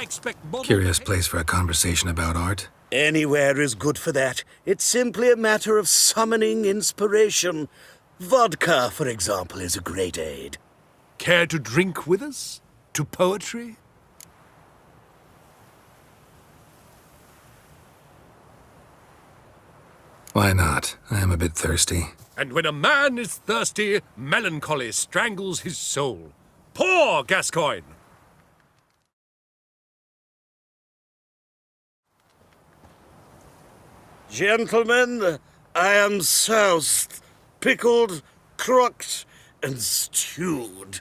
I expect model Curious place for a conversation about art. Anywhere is good for that. It's simply a matter of summoning inspiration. Vodka, for example, is a great aid. Care to drink with us? To poetry? Why not? I am a bit thirsty. And when a man is thirsty, melancholy strangles his soul. Pour, Gascoigne! Gentlemen, I am soused, pickled, crocked, and stewed.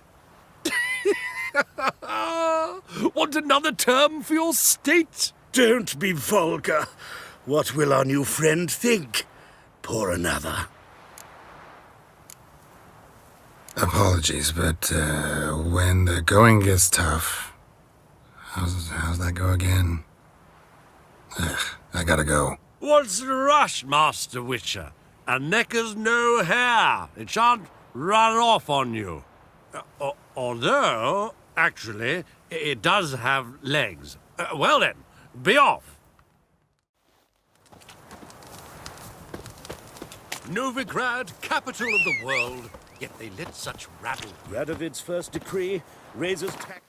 Want another term for your state? Don't be vulgar. What will our new friend think? Pour another. Apologies, but when the going gets tough, how's that go again? Ugh, I gotta go. What's the rush, Master Witcher? A neck has no hair. It shan't run off on you. Although, actually, it does have legs. Well then, be off. Novigrad, capital of the world, yet they let such rabble. Radovid's first decree raises tax.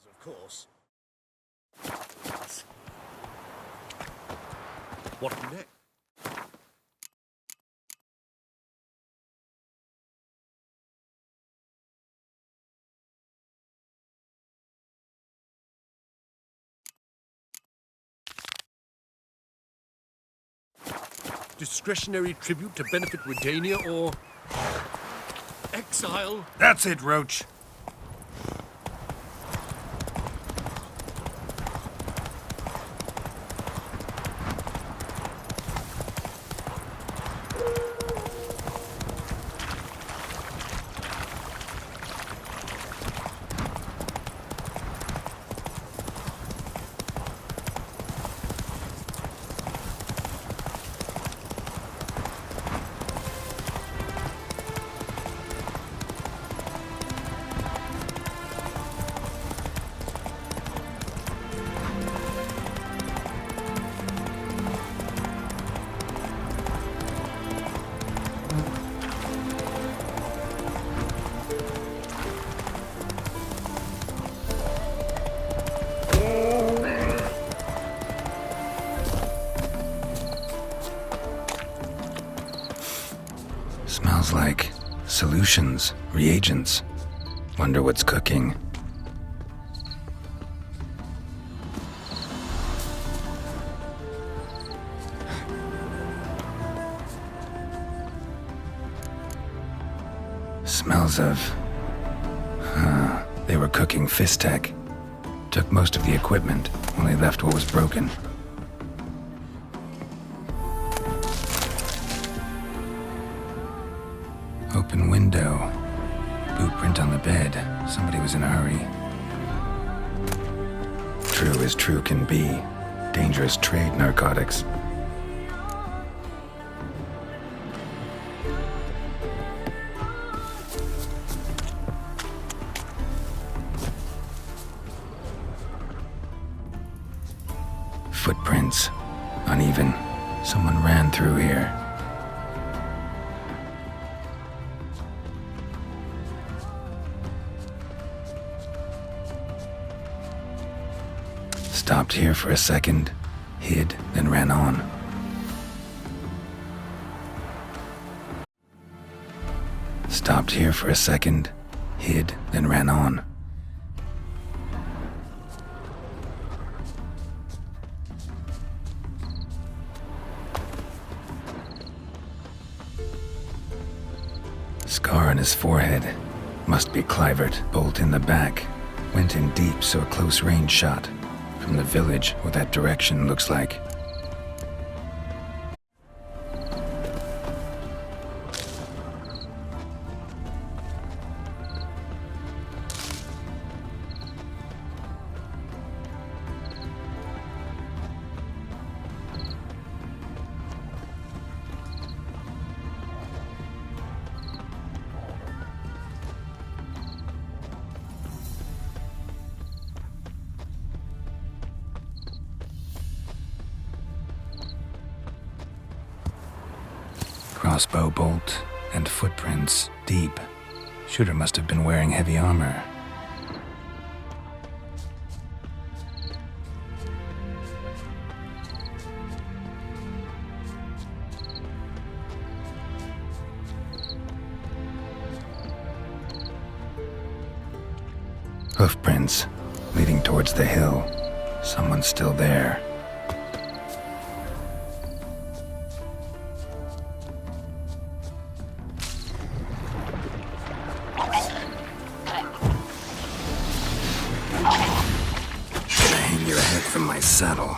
Of course. What next? Discretionary tribute to benefit Redania or exile? That's it, Roach. Smells like solutions, reagents. Wonder what's cooking. Smells of... they were cooking Fistech. Took most of the equipment, only left what was broken. Open window. Boot print on the bed. Somebody was in a hurry. True as true can be. Dangerous trade, narcotics. Footprints. Uneven. Someone ran through here. Stopped here for a second, hid, then ran on. Stopped here for a second, hid, then ran on. Scar on his forehead. Must be Clivert. Bolt in the back. Went in deep, so a close range shot. From the village, what that direction looks like. crossbow bolt, and footprints deep. Shooter must have been wearing heavy armor. Hoofprints leading towards the hill. Someone's still there. Gonna hang your head from my saddle.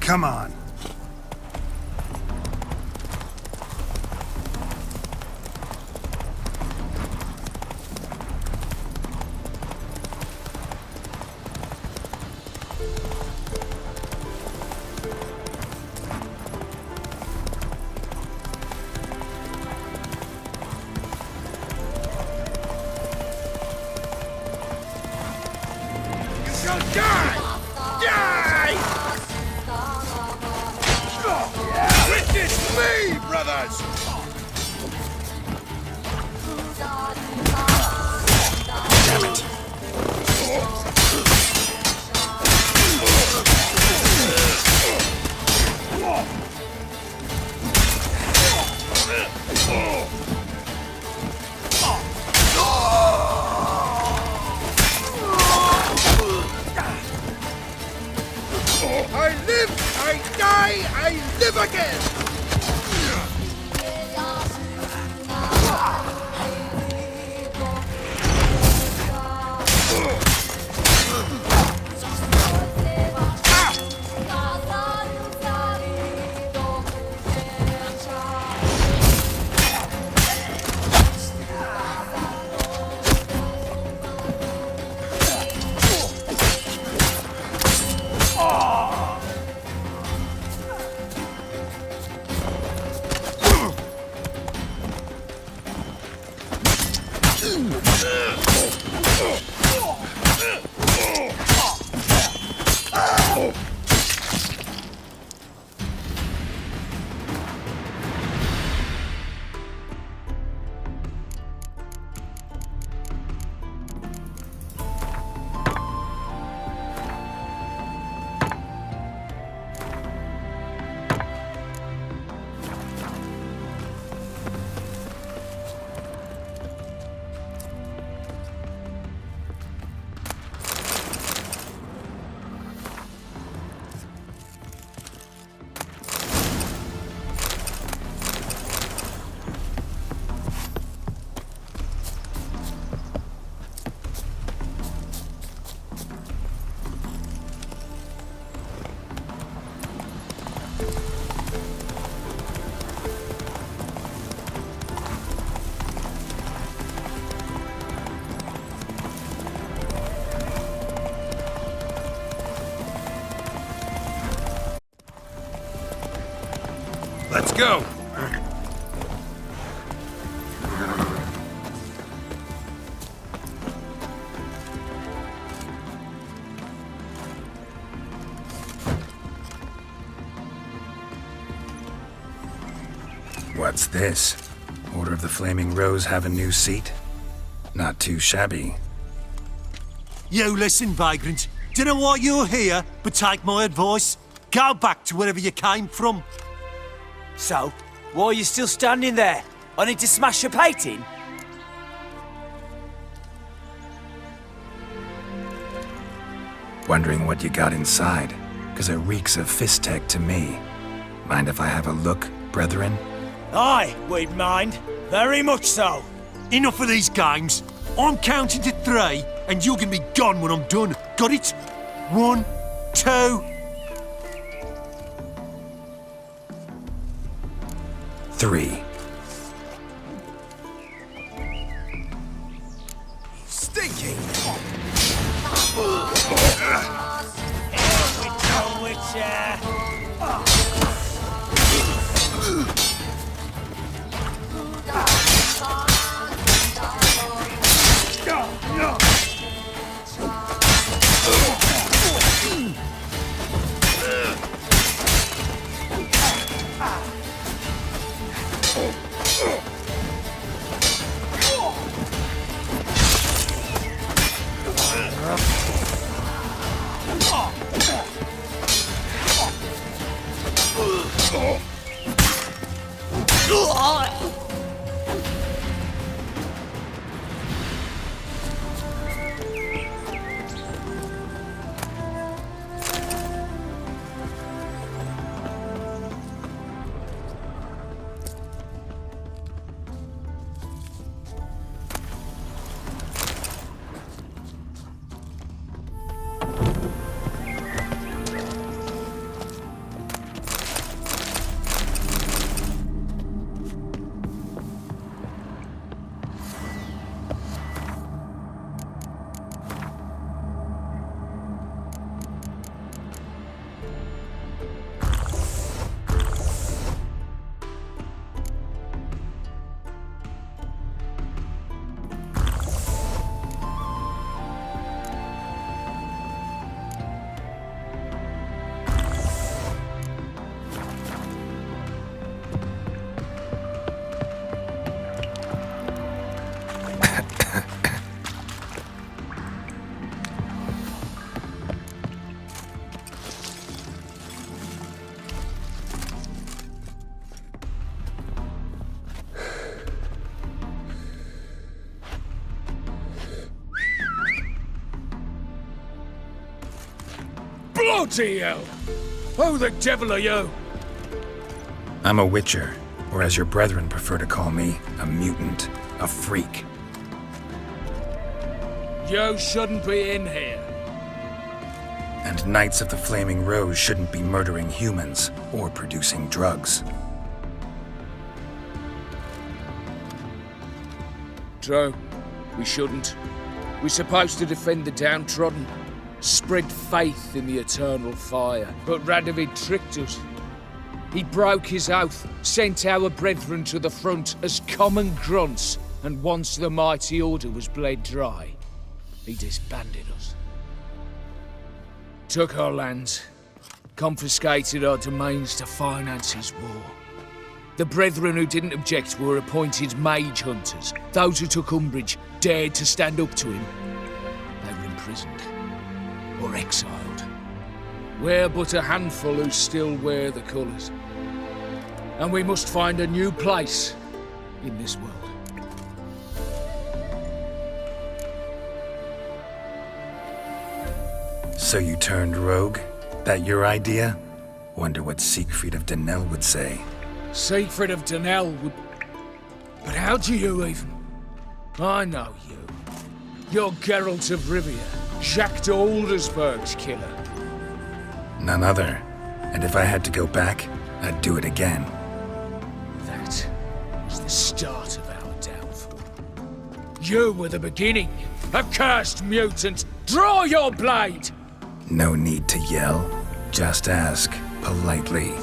Come on. You shall die! Die! Witness me, brothers! Damn it! I live, I die, I live again! Let's go! What's this? Order of the Flaming Rose have a new seat? Not too shabby. You listen, vagrant. Dunno why you're here, but take my advice. Go back to wherever you came from. So, why are you still standing there? I need to smash your painting? Wondering what you got inside, because it reeks of fist tech to me. Mind if I have a look, brethren? Aye, we'd mind. Very much so. Enough of these games. I'm counting to 3, and you're gonna be gone when I'm done. Got it? 1, 2... 3. Stinky! Bloody hell! Who the devil are you? I'm a Witcher, or as your brethren prefer to call me, a mutant, a freak. You shouldn't be in here. And Knights of the Flaming Rose shouldn't be murdering humans or producing drugs. True. We shouldn't. We're supposed to defend the downtrodden, spread faith in the eternal fire. But Radovid tricked us. He broke his oath, sent our brethren to the front as common grunts, and once the mighty order was bled dry, he disbanded us. Took our lands, confiscated our domains to finance his war. The brethren who didn't object were appointed mage hunters. Those who took umbrage dared to stand up to him. They were imprisoned or exiled. We're but a handful who still wear the colours. And we must find a new place in this world. So you turned rogue? That your idea? Wonder what Siegfried of Denel would say. Siegfried of Denel would... But how do you even... I know you. You're Geralt of Rivia, Jacques de Aldersberg's killer. None other. And if I had to go back, I'd do it again. That was the start of our downfall. You were the beginning, accursed mutant! Draw your blade! No need to yell. Just ask, politely.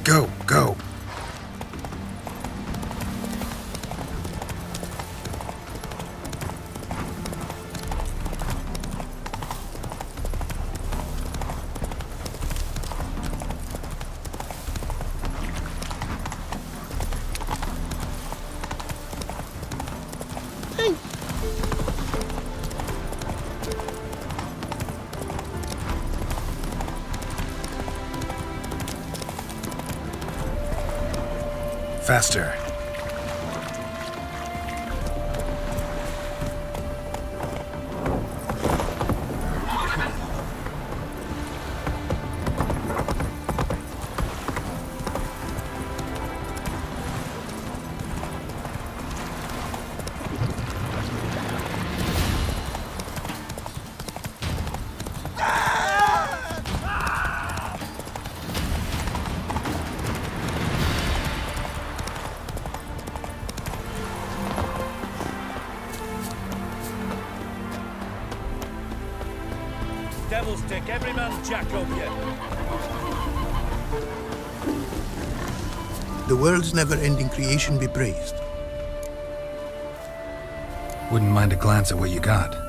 Go, go. Faster. Devil's Dick, every man jack of you. The world's never-ending creation be praised. Wouldn't mind a glance at what you got.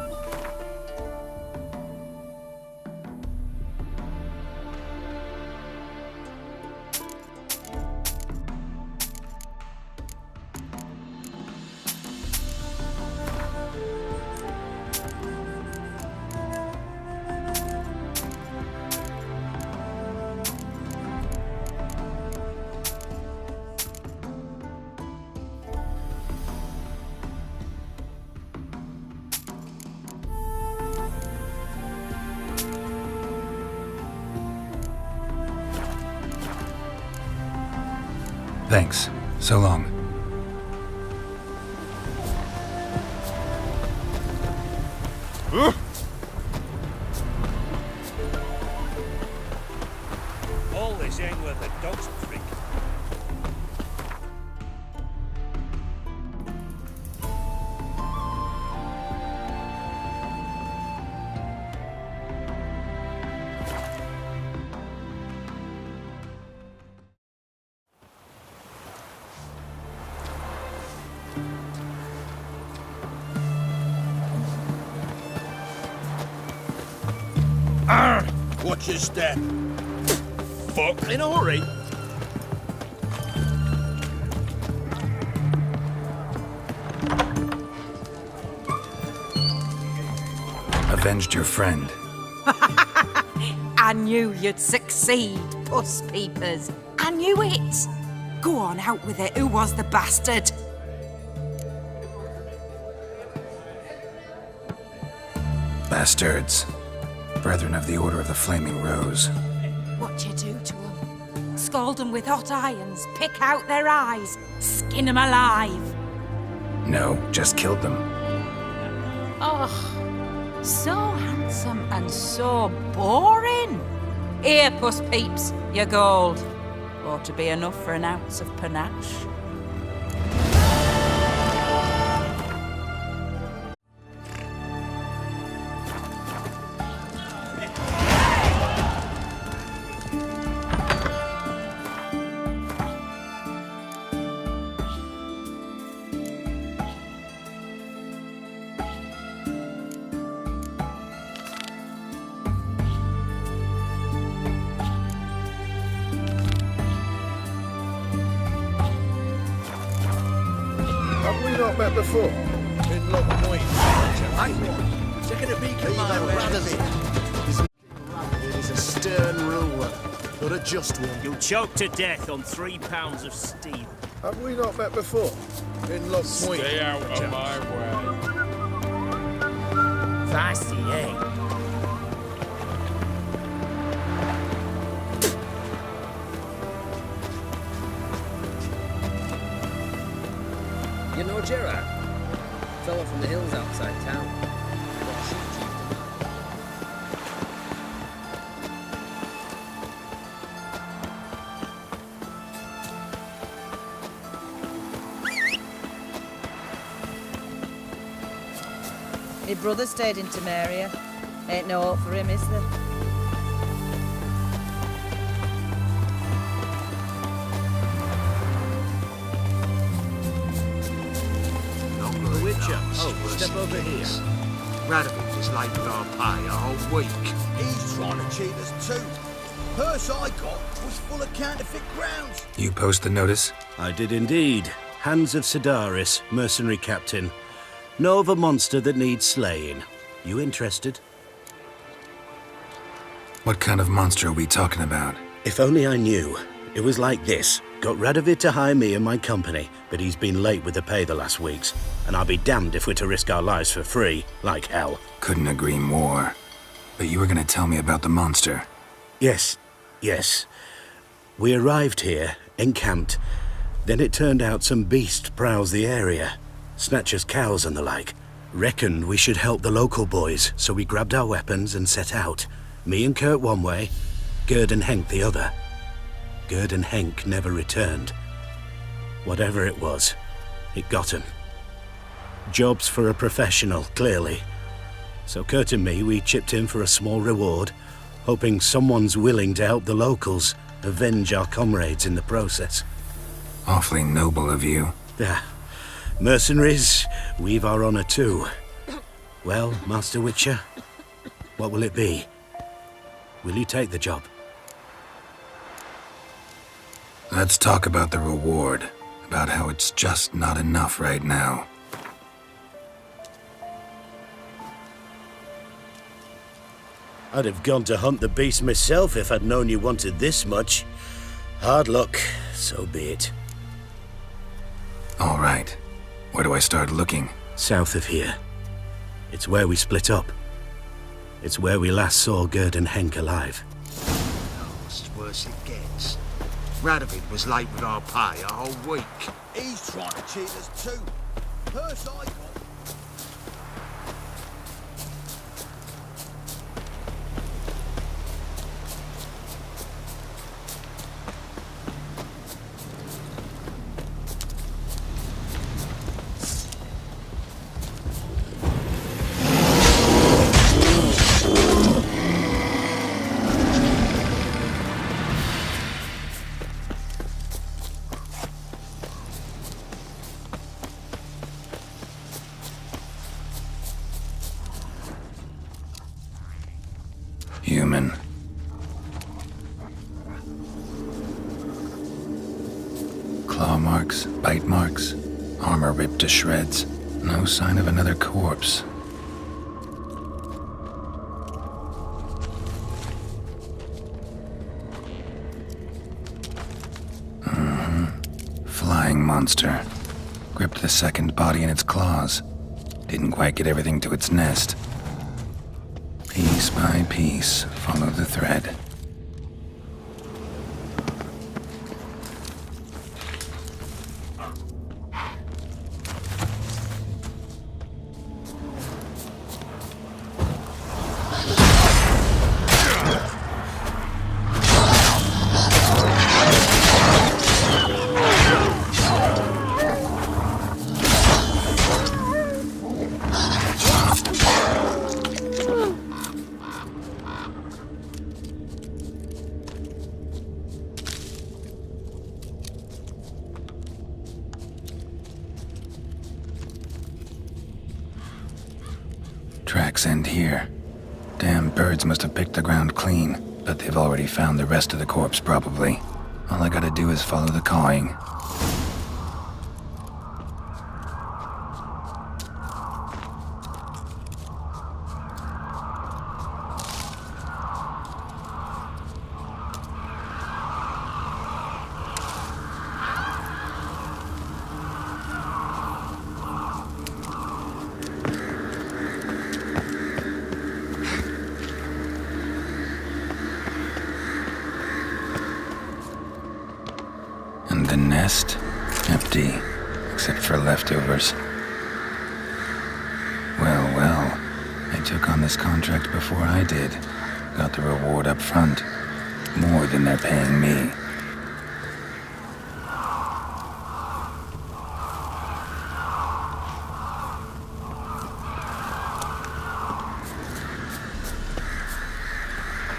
Thanks. So long. All this ain't worth a dog's prick. Watch your step. Fuck, in a hurry. avenged your friend. I knew you'd succeed, Puss Peepers. I knew it. Go on, out with it. Who was the bastard? Bastards. Brethren of the Order of the Flaming Rose. What you do to them? Scald them with hot irons, pick out their eyes, skin them alive. No, just killed them. Oh, so handsome and so boring. Here, Puss Peeps, your gold. Ought to be enough for an ounce of panache. Have we not met before? In Lockpoint. Taking a beak at my Radovid. It is a stern ruler, but a just one. You'll choke to death on 3 pounds of steel. Have we not met before? In Lockpoint. Stay out of my way. Fancy, eh? You know Gerard? Fella from the hills outside town. What shoot you? My brother stayed in Temeria. Ain't no hope for him, is there? The Witcher. Oh, step over here. Radovid was late with our pay a whole week. He's trying to cheat us too. Purse I got was full of counterfeit crowns. You post the notice? I did indeed. Hans of Sedaris, mercenary captain. Know of a monster that needs slaying. You interested? What kind of monster are we talking about? If only I knew. It was like this. Got Radovid to hire me and my company, but he's been late with the pay the last weeks. And I'll be damned if we're to risk our lives for free, like hell. Couldn't agree more. But you were gonna tell me about the monster. Yes. We arrived here, encamped. Then it turned out some beast prowls the area. Snatchers cows and the like. Reckoned we should help the local boys, so we grabbed our weapons and set out. Me and Kurt one way, Gerd and Henk the other. Gerd and Henk never returned. Whatever it was, it got him. Job's for a professional, clearly. So Kurt and me, we chipped in for a small reward, hoping someone's willing to help the locals avenge our comrades in the process. Awfully noble of you. Mercenaries, we've our honor too. Well, Master Witcher, what will it be? Will you take the job? Let's talk about the reward. About how it's just not enough right now. I'd have gone to hunt the beast myself if I'd known you wanted this much. Hard luck, so be it. All right. Where do I start looking? South of here. It's where we split up. It's where we last saw Gerd and Henk alive. It's worse it gets. Radovid was late with our pay a whole week. He's trying to cheat us too. Purse I got. Human. Claw marks, bite marks, armor ripped to shreds. No sign of another corpse. monster. Gripped the second body in its claws. Didn't quite get everything to its nest. Piece by piece, follow the thread. Tracks end here. Damn birds must have picked the ground clean, but they've already found the rest of the corpse, probably. All I gotta do is follow the cawing. And the nest? Empty, except for leftovers. Well, they took on this contract before I did. Got the reward up front. More than they're paying me.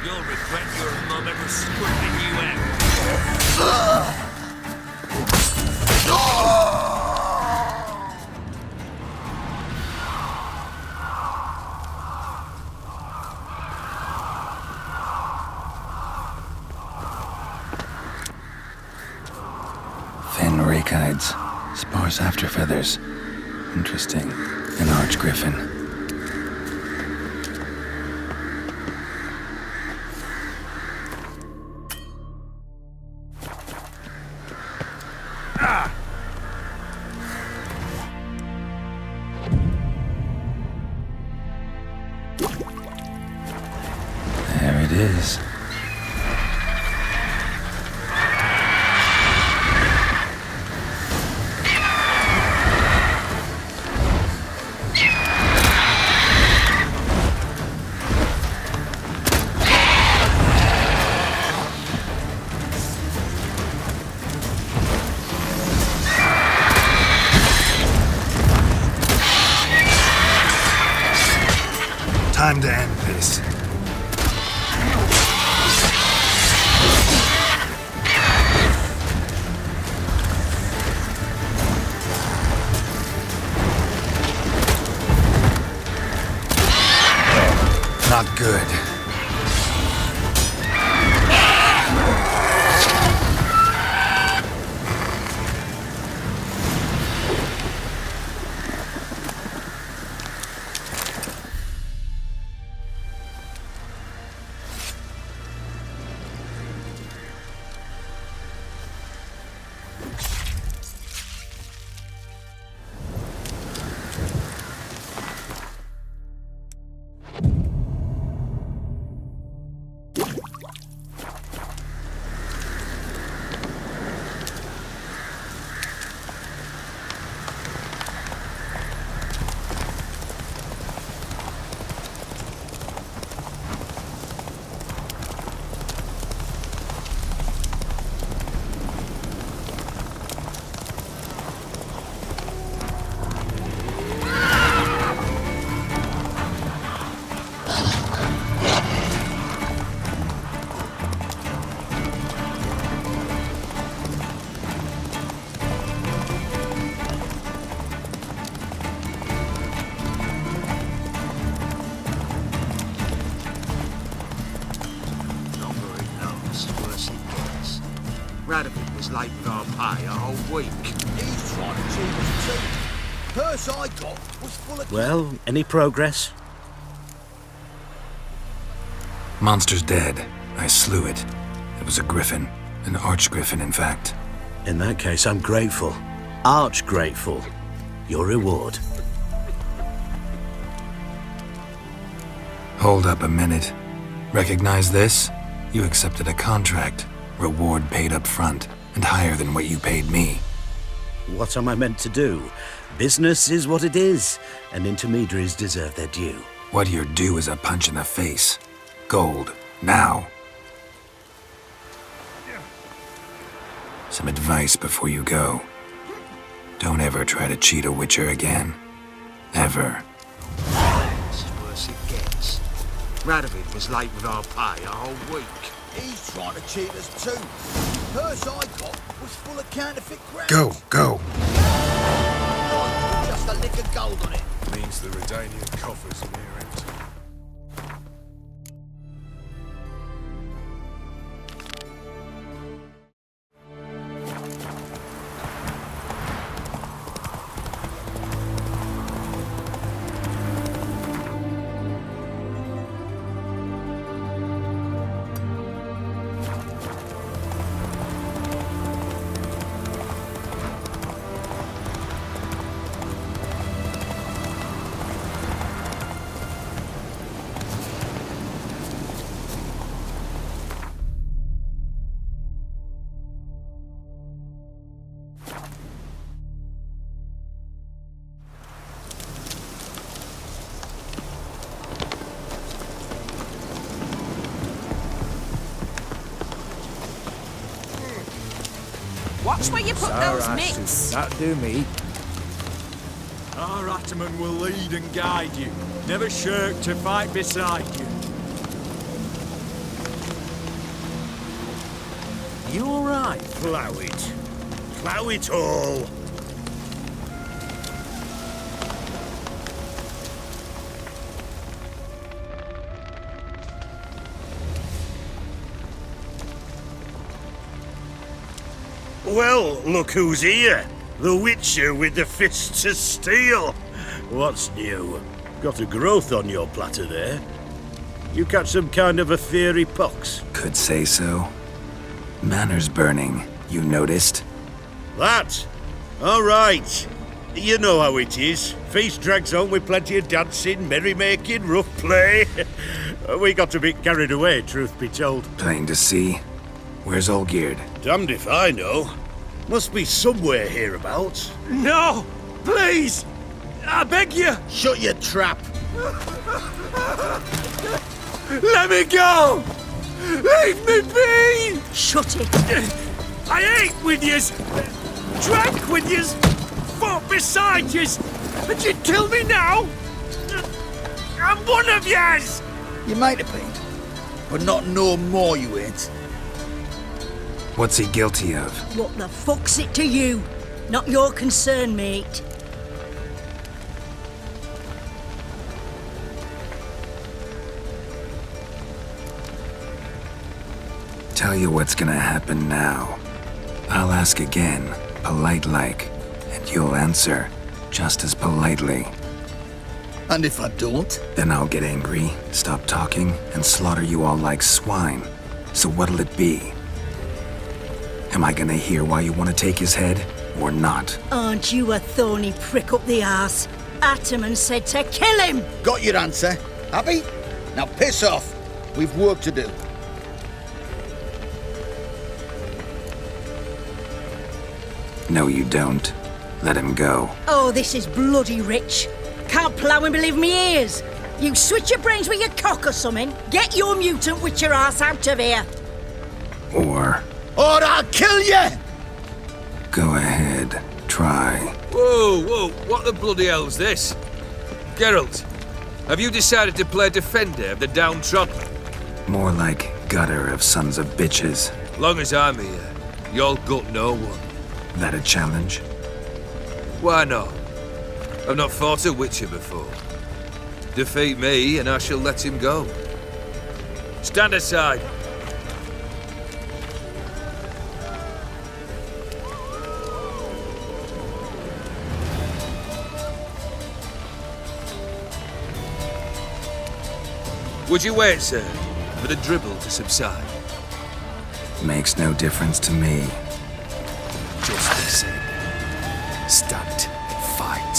You'll regret your mum ever squirting you out. Thin rakides, sparse afterfeathers. Interesting. An arch griffin. There it is. Time to end this. Not good. Radovid was late with our pay a whole week. He's trying to cheat us too. Purse I got was full of... Well, any progress? Monster's dead. I slew it. It was a griffin. An arch griffin, in fact. In that case, I'm grateful. arch grateful. Your reward. Hold up a minute. Recognize this? You accepted a contract. Reward paid up front, and higher than what you paid me. What am I meant to do? Business is what it is, and intermediaries deserve their due. What you're due is a punch in the face. Gold. Now. Some advice before you go. Don't ever try to cheat a Witcher again. Ever. This is worse it gets. Radovid was late with our pay a whole week. He's trying to cheat us too. Purse I got was full of counterfeit crap. Go, go. Just a lick of gold on it. Means the Redanian coffers are near empty. Watch where you put those mitts. That'll do me. Our Ataman will lead and guide you. Never shirk to fight beside you. You all right? Plough it. Plough it all. Well, look who's here. The Witcher with the fists of steel. What's new? Got a growth on your platter there. You catch some kind of a fiery pox? Could say so. Manners burning, you noticed? That? All right. You know how it is. Feast drags on with plenty of dancing, merrymaking, rough play. We got a bit carried away, truth be told. Plain to see. Where's Olgierd? Damned if I know. Must be somewhere hereabouts. No! Please! I beg you! Shut your trap! Let me go! Leave me be! Shut it. I ate with yous, drank with yous, fought beside yous, and you'd kill me now? I'm one of yous! You might have been, but not no more you ain't. What's he guilty of? What the fuck's it to you? Not your concern, mate. Tell you what's gonna happen now. I'll ask again, polite-like, and you'll answer just as politely. And if I don't? Then I'll get angry, stop talking, and slaughter you all like swine. So what'll it be? Am I gonna hear why you want to take his head, or not? Aren't you a thorny prick up the arse? Ataman said to kill him! Got your answer. Happy? Now piss off. We've work to do. No, you don't. Let him go. Oh, this is bloody rich. Can't plough and believe me ears. You switch your brains with your cock or something. Get your mutant witcher ass out of here. Or I'll kill you! go ahead, try. Whoa, whoa, what the bloody hell's this? Geralt, have you decided to play defender of the downtrodden? More like gutter of sons of bitches. Long as I'm here, you'll gut no one. That a challenge? Why not? I've not fought a Witcher before. Defeat me and I shall let him go. Stand aside. Would you wait, sir, for the dribble to subside? Makes no difference to me. Just the same. Stand and fight.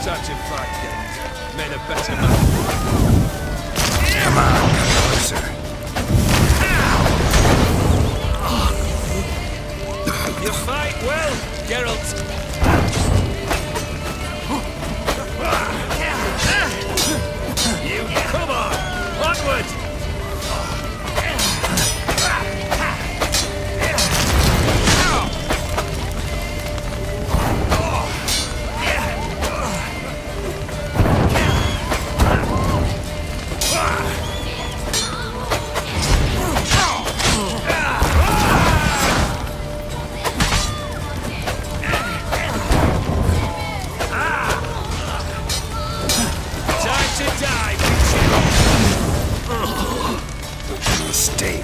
Time to fight, then. Men are better men. Come on, come closer. You fight well, Geralt. You come on! Onward! Mistake.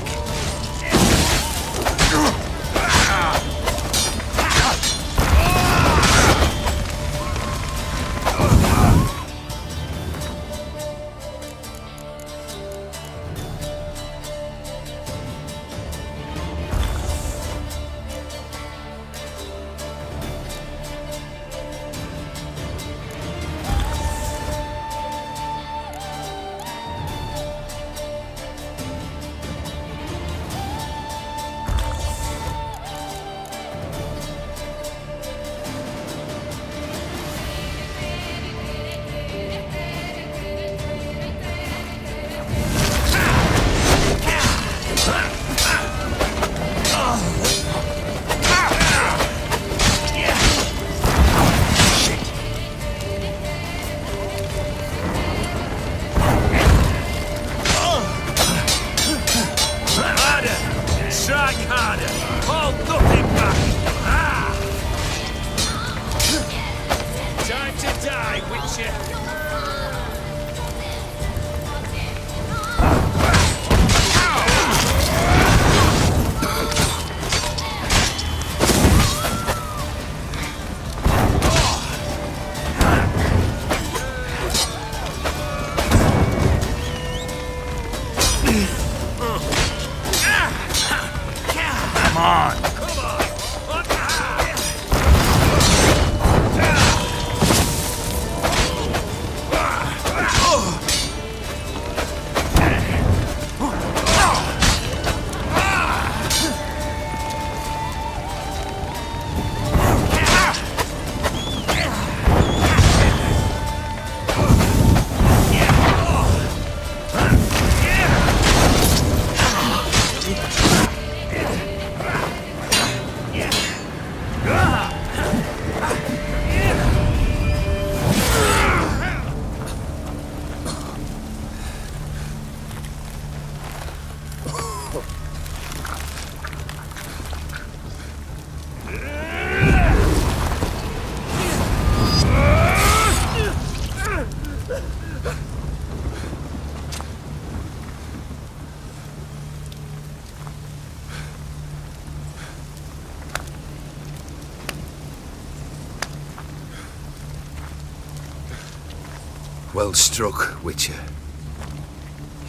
Well struck, Witcher.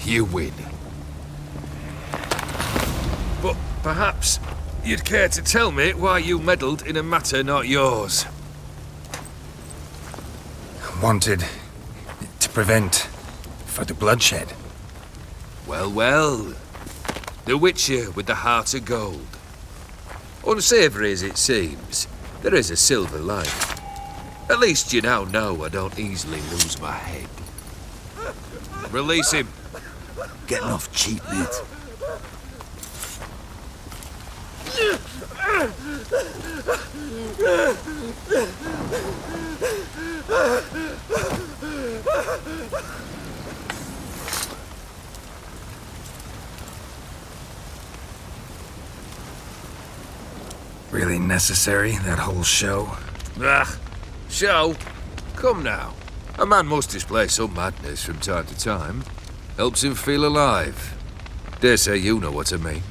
You win. But perhaps you'd care to tell me why you meddled in a matter not yours. Wanted to prevent further bloodshed. Well, well. The Witcher with the heart of gold. Unsavoury as it seems, there is a silver lining. At least you now know I don't easily lose my head. Release him. Getting off cheap, mate. Really necessary, that whole show? Ah, show? Come now. A man must display some madness from time to time. Helps him feel alive. Dare say you know what I mean,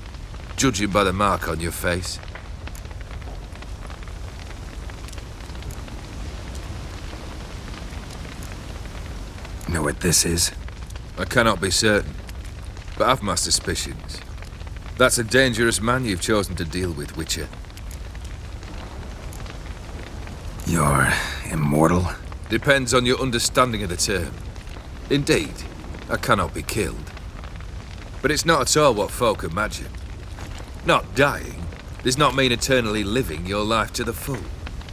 judging by the mark on your face. Know what this is? I cannot be certain, but I've my suspicions. That's a dangerous man you've chosen to deal with, Witcher. You're immortal? Depends on your understanding of the term. Indeed, I cannot be killed. But it's not at all what folk imagine. Not dying does not mean eternally living your life to the full.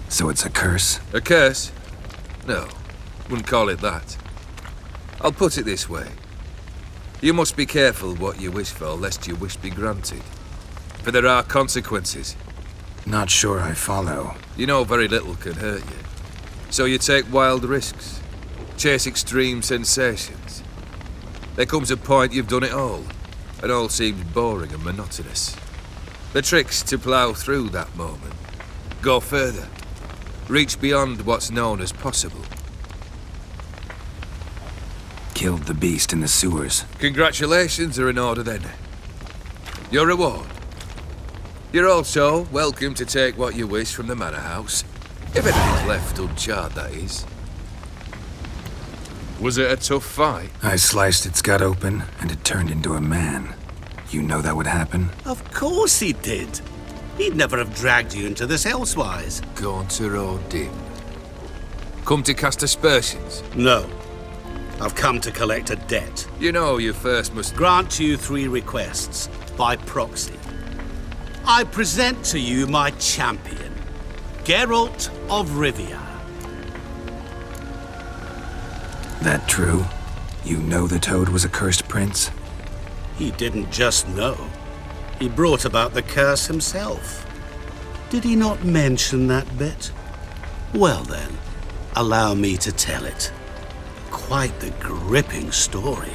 So it's a curse? A curse? No, wouldn't call it that. I'll put it this way. You must be careful what you wish for, lest your wish be granted. For there are consequences. Not sure I follow. You know very little can hurt you. So you take wild risks, chase extreme sensations. There comes a point you've done it all seems boring and monotonous. The trick's to plough through that moment, go further, reach beyond what's known as possible. Killed the beast in the sewers. Congratulations are in order then. Your reward. You're also welcome to take what you wish from the manor house. If anything's left uncharred, that is. Was it a tough fight? I sliced its gut open, and it turned into a man. You know that would happen? Of course he did. He'd never have dragged you into this elsewise. Gaunter O'Dim. Come to cast aspersions? No. I've come to collect a debt. You know you first must grant you 3 requests, by proxy. I present to you my champion, Geralt of Rivia. That true? You know the Toad was a cursed prince? He didn't just know. He brought about the curse himself. Did he not mention that bit? Well then, allow me to tell it. Quite the gripping story.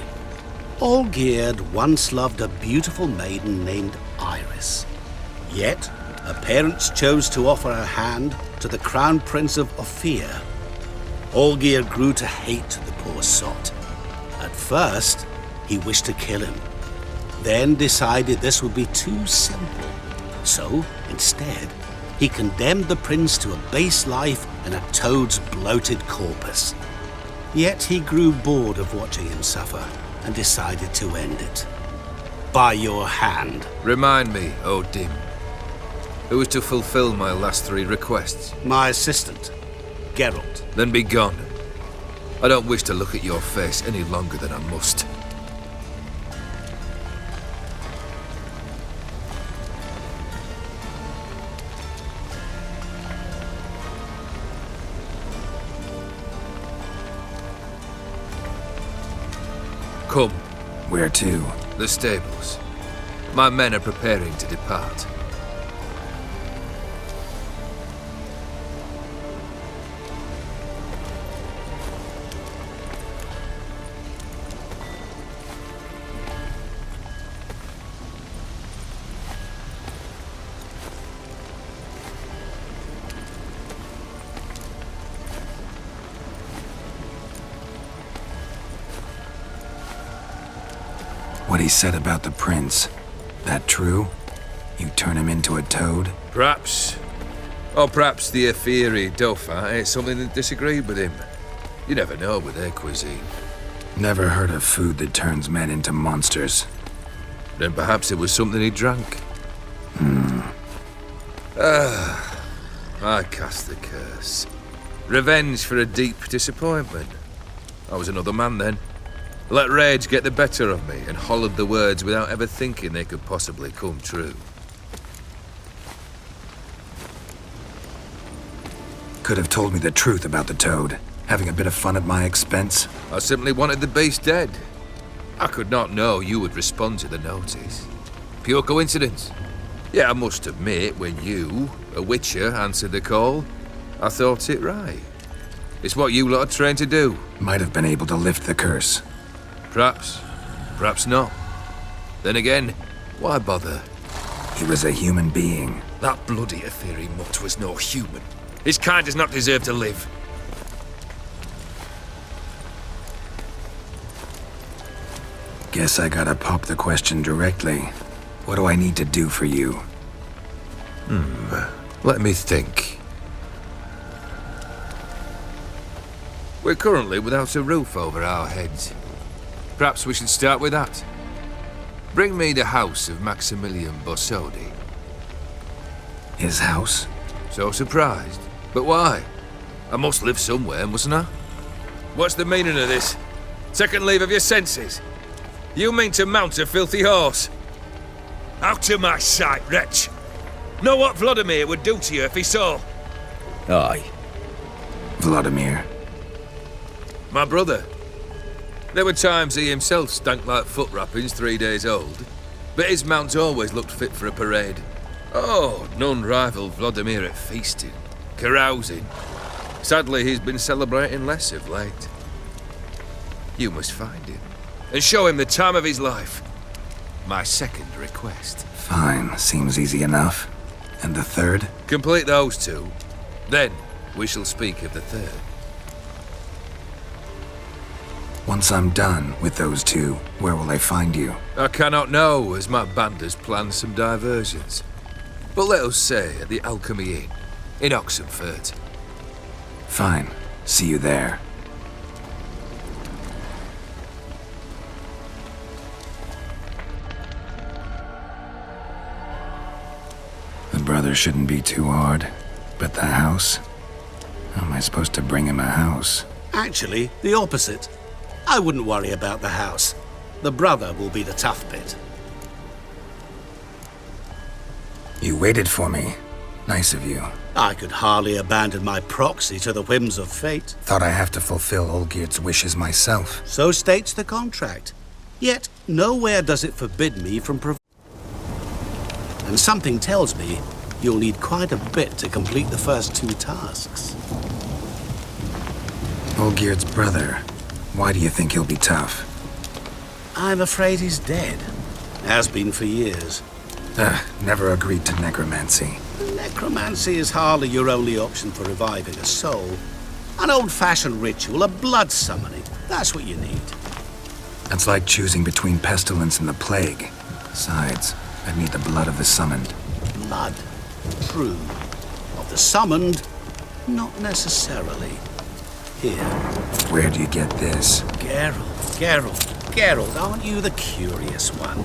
Olgierd once loved a beautiful maiden named Iris. Yet, her parents chose to offer her hand to the Crown Prince of Ophir. Olgierd grew to hate the poor sot. At first, he wished to kill him, then decided this would be too simple. So, instead, he condemned the prince to a base life in a toad's bloated corpus. Yet he grew bored of watching him suffer and decided to end it. By your hand. Remind me, O'Dim. Who was to fulfill my last 3 requests? My assistant, Geralt. Then be gone. I don't wish to look at your face any longer than I must. Come. Where to? The stables. My men are preparing to depart. What he said about the prince, that true? You turn him into a toad? Perhaps. Or perhaps the Ophiri Dauphin ate something that disagreed with him. You never know with their cuisine. Never heard of food that turns men into monsters. Then perhaps it was something he drank. I cast the curse. Revenge for a deep disappointment. I was another man then. Let rage get the better of me and hollered the words without ever thinking they could possibly come true. Could have told me the truth about the toad, having a bit of fun at my expense. I simply wanted the beast dead. I could not know you would respond to the notice. Pure coincidence. Yeah, I must admit, when you, a witcher, answered the call, I thought it right. It's what you lot are trained to do. Might have been able to lift the curse. Perhaps. Perhaps not. Then again, why bother? He was a human being. That bloody Ophiri mutt was no human. His kind does not deserve to live. Guess I gotta pop the question directly. What do I need to do for you? Let me think. We're currently without a roof over our heads. Perhaps we should start with that. Bring me the house of Maximilian Borsodi. His house? So surprised. But why? I must live somewhere, mustn't I? What's the meaning of this? Second leave of your senses? You mean to mount a filthy horse? Out of my sight, wretch! Know what Vladimir would do to you if he saw? Aye. Vladimir. My brother. There were times he himself stank like foot wrappings 3 days old, but his mount always looked fit for a parade. Oh, none rival Vladimir at feasting, carousing. Sadly, he's been celebrating less of late. You must find him, and show him the time of his life. My second request. Fine, seems easy enough. And the third? Complete those two, then we shall speak of the third. Once I'm done with those two, where will I find you? I cannot know, as my band has planned some diversions. But let us say at the Alchemy Inn, in Oxenfurt. Fine. See you there. The brother shouldn't be too hard. But the house? How am I supposed to bring him a house? Actually, the opposite. I wouldn't worry about the house. The brother will be the tough bit. You waited for me. Nice of you. I could hardly abandon my proxy to the whims of fate. Thought I have to fulfill Olgierd's wishes myself. So states the contract. Yet, nowhere does it forbid me from And something tells me you'll need quite a bit to complete the first two tasks. Olgierd's brother. Why do you think he'll be tough? I'm afraid he's dead. Has been for years. Never agreed to necromancy. Necromancy is hardly your only option for reviving a soul. An old-fashioned ritual, a blood summoning. That's what you need. That's like choosing between pestilence and the plague. Besides, I'd need the blood of the summoned. Blood. True. Of the summoned, not necessarily. Here. Where do you get this? Geralt, aren't you the curious one?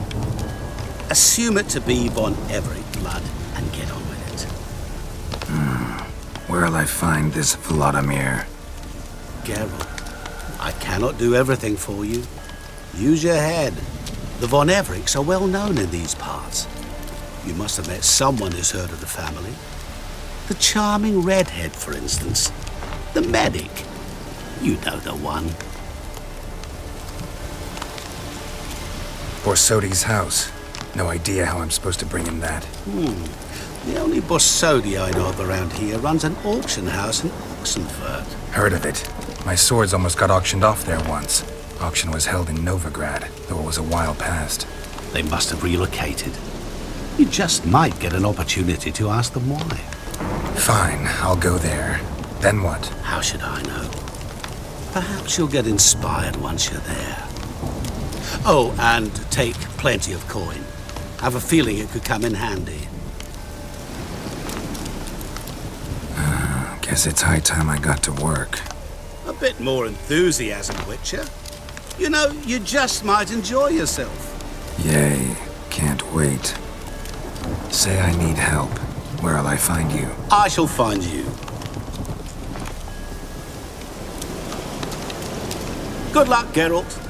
Assume it to be Von Everett blood and get on with it. Where'll I find this Vladimir? Geralt, I cannot do everything for you. Use your head. The Von Evericks are well known in these parts. You must have met someone who's heard of the family. The charming redhead, for instance. The medic. You know the one. Borsodi's house. No idea how I'm supposed to bring him that. The only Borsodi I know of around here runs an auction house in Oxenfurt. Heard of it. My swords almost got auctioned off there once. Auction was held in Novigrad, though it was a while past. They must have relocated. You just might get an opportunity to ask them why. Fine, I'll go there. Then what? How should I know? Perhaps you'll get inspired once you're there. Oh, and take plenty of coin. Have a feeling it could come in handy. Guess it's high time I got to work. A bit more enthusiasm, Witcher. You know, you just might enjoy yourself. Yay, can't wait. Say I need help. Where'll I find you? I shall find you. Good luck, Geralt.